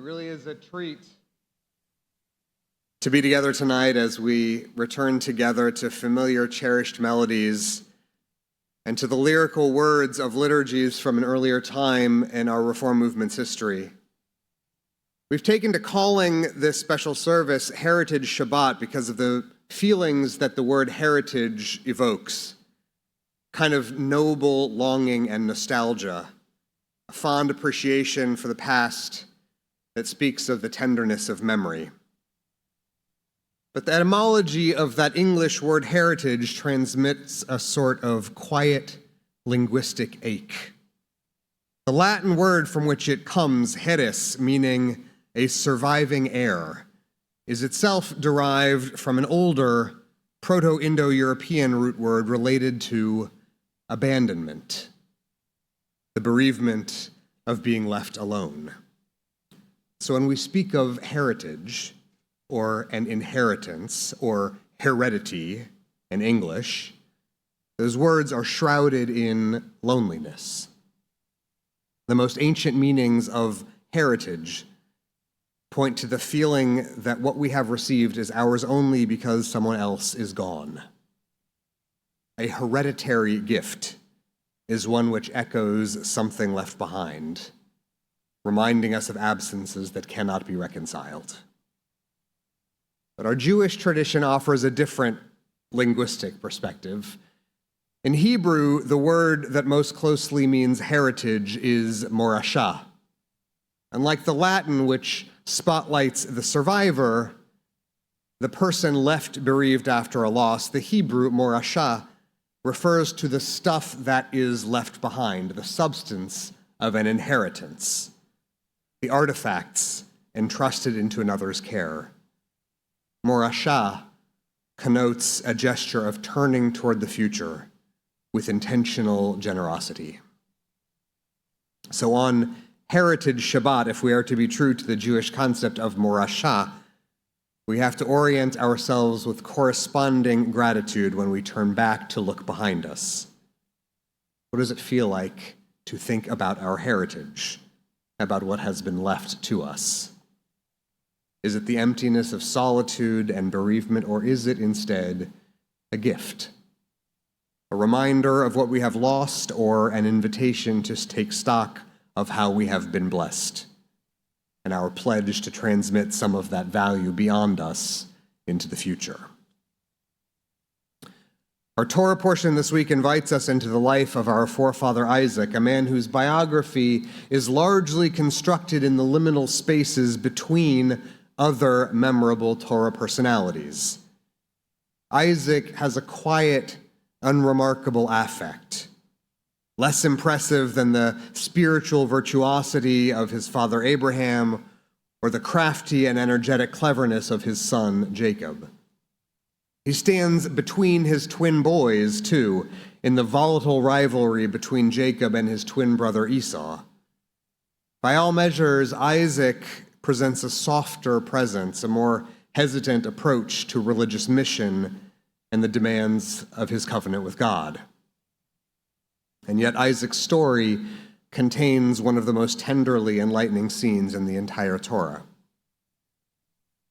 really is a treat to be together tonight as we return together to familiar, cherished melodies and to the lyrical words of liturgies from an earlier time in our Reform movement's history. We've taken to calling this special service Heritage Shabbat because of the feelings that the word heritage evokes, kind of noble longing and nostalgia, a fond appreciation for the past that speaks of the tenderness of memory. But the etymology of that English word heritage transmits a sort of quiet linguistic ache. The Latin word from which it comes, heres, meaning a surviving heir, is itself derived from an older Proto-Indo-European root word related to abandonment, the bereavement of being left alone. So when we speak of heritage, or an inheritance, or heredity in English, those words are shrouded in loneliness. The most ancient meanings of heritage point to the feeling that what we have received is ours only because someone else is gone. A hereditary gift is one which echoes something left behind, reminding us of absences that cannot be reconciled. But our Jewish tradition offers a different linguistic perspective. In Hebrew, the word that most closely means heritage is morasha. And like the Latin, which spotlights the survivor, the person left bereaved after a loss, the Hebrew morasha refers to the stuff that is left behind, the substance of an inheritance, the artifacts entrusted into another's care. Morasha connotes a gesture of turning toward the future with intentional generosity. So on Heritage Shabbat, if we are to be true to the Jewish concept of morasha, we have to orient ourselves with corresponding gratitude when we turn back to look behind us. What does it feel like to think about our heritage, about what has been left to us? Is it the emptiness of solitude and bereavement, or is it instead a gift? A reminder of what we have lost, or an invitation to take stock of how we have been blessed, and our pledge to transmit some of that value beyond us into the future. Our Torah portion this week invites us into the life of our forefather Isaac, a man whose biography is largely constructed in the liminal spaces between other memorable Torah personalities. Isaac has a quiet, unremarkable affect, less impressive than the spiritual virtuosity of his father Abraham or the crafty and energetic cleverness of his son Jacob. He stands between his twin boys, too, in the volatile rivalry between Jacob and his twin brother Esau. By all measures, Isaac presents a softer presence, a more hesitant approach to religious mission and the demands of his covenant with God. And yet Isaac's story contains one of the most tenderly enlightening scenes in the entire Torah.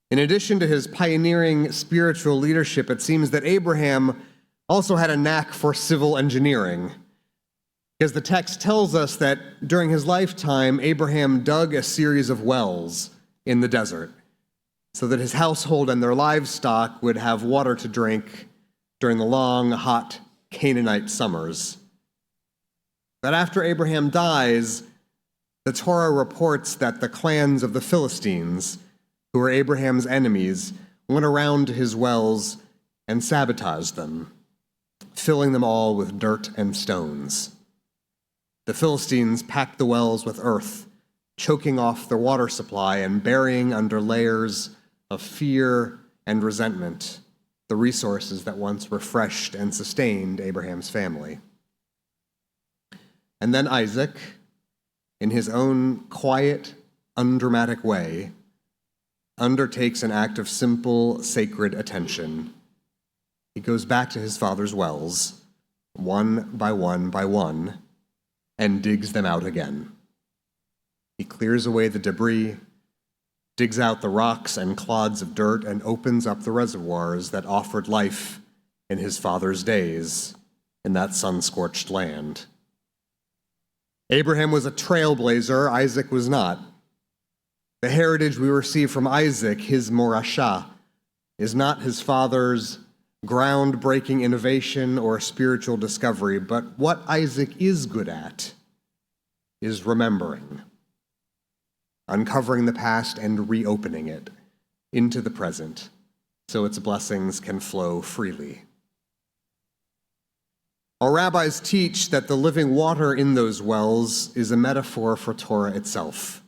In addition to his pioneering spiritual leadership, it seems that Abraham also had a knack for civil engineering, because the text tells us that during his lifetime, Abraham dug a series of wells in the desert so that his household and their livestock would have water to drink during the long, hot Canaanite summers. But after Abraham dies, the Torah reports that the clans of the Philistines, who were Abraham's enemies, went around to his wells and sabotaged them, filling them all with dirt and stones. The Philistines packed the wells with earth, choking off their water supply and burying under layers of fear and resentment the resources that once refreshed and sustained Abraham's family. And then Isaac, in his own quiet, undramatic way, undertakes an act of simple, sacred attention. He goes back to his father's wells, one by one, and digs them out again. He clears away the debris, digs out the rocks and clods of dirt, and opens up the reservoirs that offered life in his father's days in that sun-scorched land. Abraham was a trailblazer, Isaac was not. The heritage we receive from Isaac, his morasha, is not his father's groundbreaking innovation or spiritual discovery, but what Isaac is good at is remembering, uncovering the past and reopening it into the present so its blessings can flow freely. Our rabbis teach that the living water in those wells is a metaphor for Torah itself.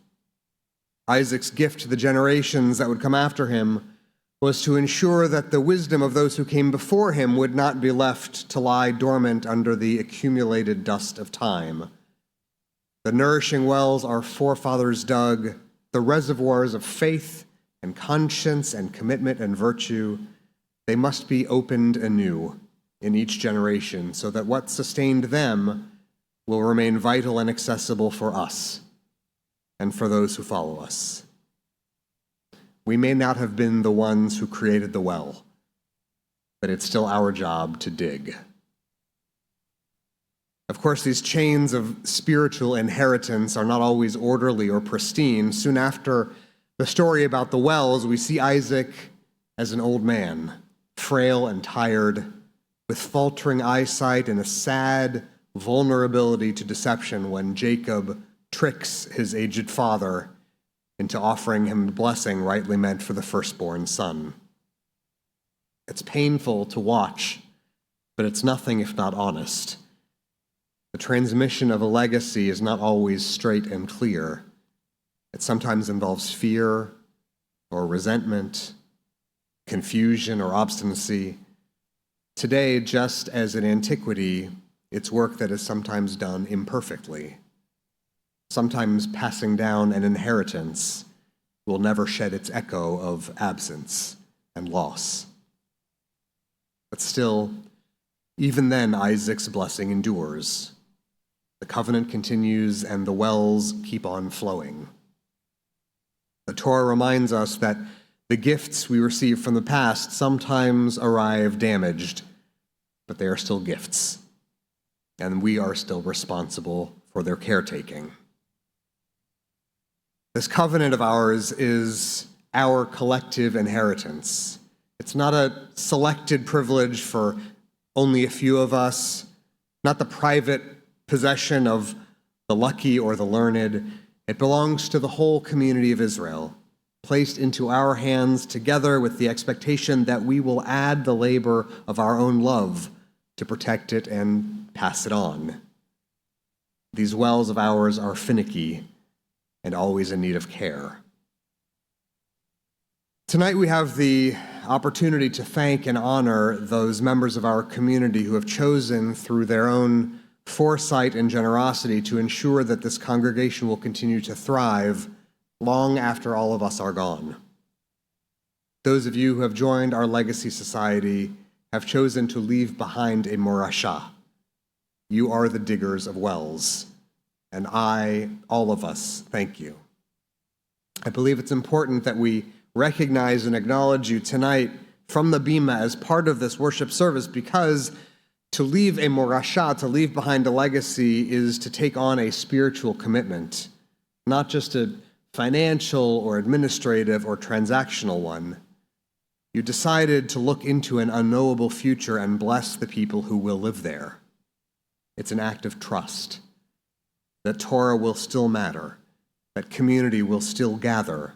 Isaac's gift to the generations that would come after him was to ensure that the wisdom of those who came before him would not be left to lie dormant under the accumulated dust of time. The nourishing wells our forefathers dug, the reservoirs of faith and conscience and commitment and virtue, they must be opened anew in each generation so that what sustained them will remain vital and accessible for us and for those who follow us. We may not have been the ones who created the well, but it's still our job to dig. Of course, these chains of spiritual inheritance are not always orderly or pristine. Soon after the story about the wells, we see Isaac as an old man, frail and tired, with faltering eyesight and a sad vulnerability to deception when Jacob tricks his aged father into offering him the blessing rightly meant for the firstborn son. It's painful to watch, but it's nothing if not honest. The transmission of a legacy is not always straight and clear. It sometimes involves fear or resentment, confusion or obstinacy. Today, just as in antiquity, it's work that is sometimes done imperfectly. Sometimes passing down an inheritance will never shed its echo of absence and loss. But still, even then, Isaac's blessing endures. The covenant continues and the wells keep on flowing. The Torah reminds us that the gifts we receive from the past sometimes arrive damaged, but they are still gifts, and we are still responsible for their caretaking. This covenant of ours is our collective inheritance. It's not a selected privilege for only a few of us, not the private possession of the lucky or the learned. It belongs to the whole community of Israel, placed into our hands together with the expectation that we will add the labor of our own love to protect it and pass it on. These wells of ours are finicky and always in need of care. Tonight we have the opportunity to thank and honor those members of our community who have chosen through their own foresight and generosity to ensure that this congregation will continue to thrive long after all of us are gone. Those of you who have joined our Legacy Society have chosen to leave behind a morasha. You are the diggers of wells, and all of us, thank you. I believe it's important that we recognize and acknowledge you tonight from the Bima as part of this worship service, because to leave a morasha, to leave behind a legacy, is to take on a spiritual commitment, not just a financial or administrative or transactional one. You decided to look into an unknowable future and bless the people who will live there. It's an act of trust that Torah will still matter, that community will still gather,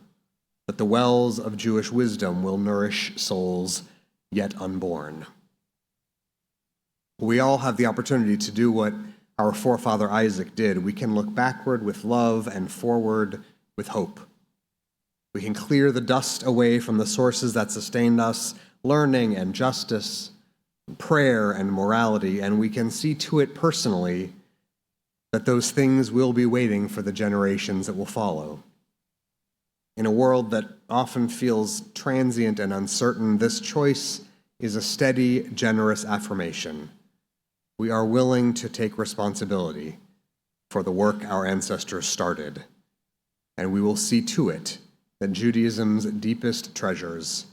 that the wells of Jewish wisdom will nourish souls yet unborn. We all have the opportunity to do what our forefather Isaac did. We can look backward with love and forward with hope. We can clear the dust away from the sources that sustained us, learning and justice, prayer and morality, and we can see to it personally that those things will be waiting for the generations that will follow. In a world that often feels transient and uncertain, this choice is a steady, generous affirmation. We are willing to take responsibility for the work our ancestors started, and we will see to it that Judaism's deepest treasures,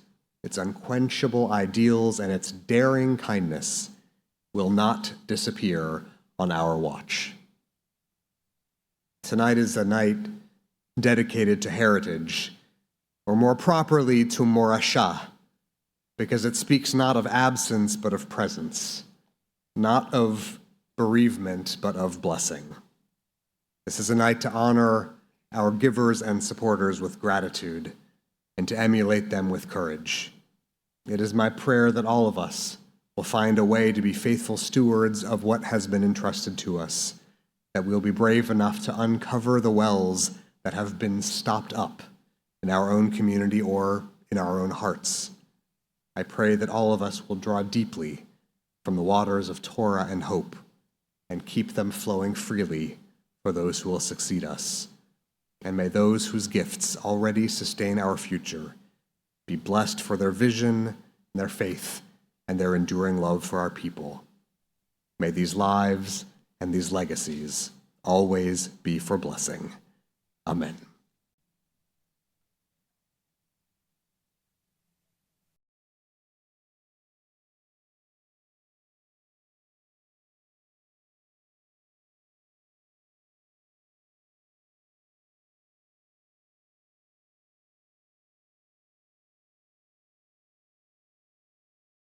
its unquenchable ideals and its daring kindness, will not disappear on our watch. Tonight is a night dedicated to heritage, or more properly to morasha, because it speaks not of absence but of presence, not of bereavement but of blessing. This is a night to honor our givers and supporters with gratitude and to emulate them with courage. It is my prayer that all of us will find a way to be faithful stewards of what has been entrusted to us, that we'll be brave enough to uncover the wells that have been stopped up in our own community or in our own hearts. I pray that all of us will draw deeply from the waters of Torah and hope and keep them flowing freely for those who will succeed us. And may those whose gifts already sustain our future be blessed for their vision, their faith, and their enduring love for our people. May these lives and these legacies always be for blessing. Amen.